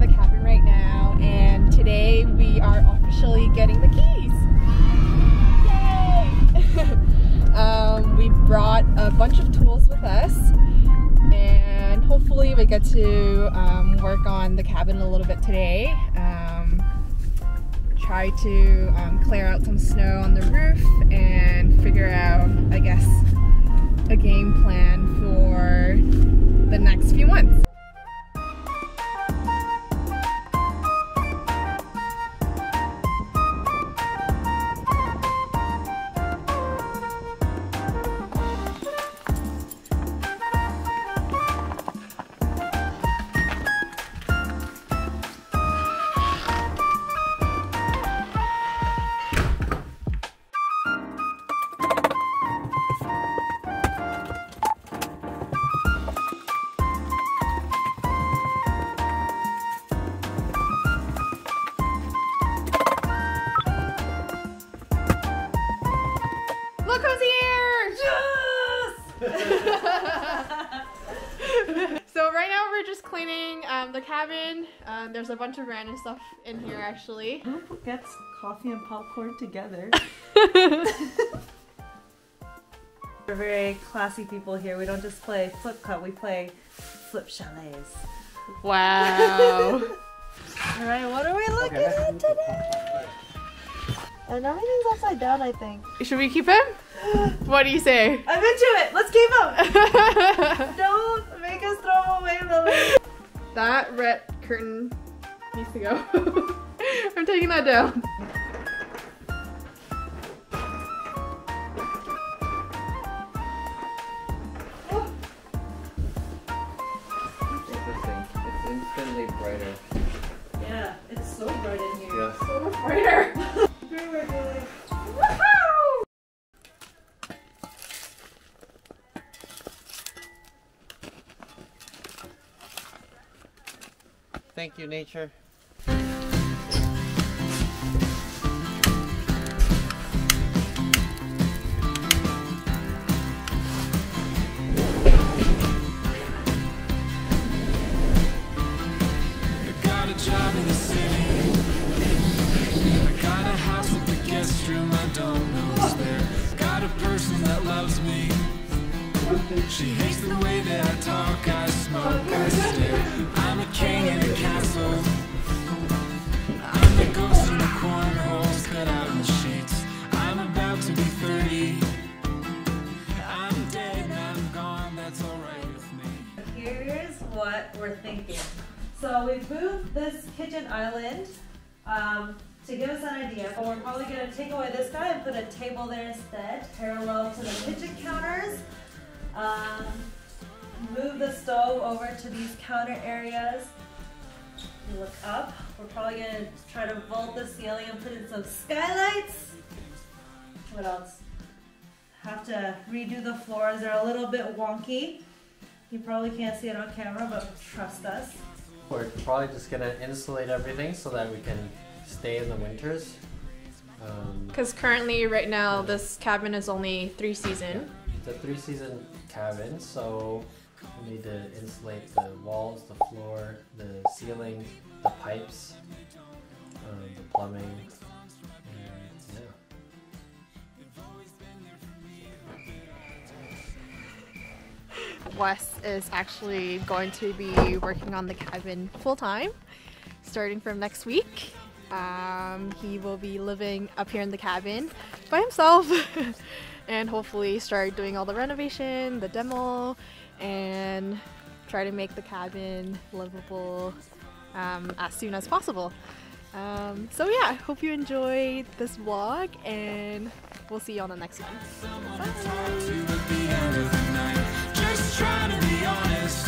the cabin right now, and today we are officially getting the keys. Yay! We brought a bunch of tools with us, and hopefully we get to work on the cabin a little bit today. Try to clear out some snow on the roof and figure out, I guess, a game plan for the next few months. So right now we're just cleaning the cabin. There's a bunch of random stuff in here actually. Who gets coffee and popcorn together? We're very classy people here. We don't just play flip cup, we play flip chalets. Wow. Alright, what are we looking at today? And everything's upside down, I think. Should we keep him? What do you say? I'm into it! Let's keep him! Don't make us throw him away, Lily! That red curtain needs to go. I'm taking that down. Interesting. It's infinitely brighter. Yeah, it's so bright in here. Yeah. So much brighter. Thank you, nature. She hates the way that I talk, I smoke, I stare. I'm a king in a castle. I'm the ghost in the cornholes cut out in the sheets. I'm about to be 30. I'm dead and I'm gone, that's alright with me. Here's what we're thinking. So we've moved this kitchen island to give us an idea, but we're probably going to take away this guy and put a table there instead, parallel to the kitchen counters. Move the stove over to these counter areas. You look up. We're probably going to try to vault the ceiling and put in some skylights. What else? Have to redo the floors. They're a little bit wonky. You probably can't see it on camera, but trust us. We're probably just gonna insulate everything so that we can stay in the winters. Because currently, right now, this cabin is only 3 season. It's a 3-season cabin, so we need to insulate the walls, the floor, the ceiling, the pipes, the plumbing, and yeah. Wes is actually going to be working on the cabin full-time starting from next week. He will be living up here in the cabin by himself and hopefully start doing all the renovation, the demo, and try to make the cabin livable as soon as possible. So yeah, I hope you enjoyed this vlog and we'll see you on the next one. Bye. Just trying to be honest.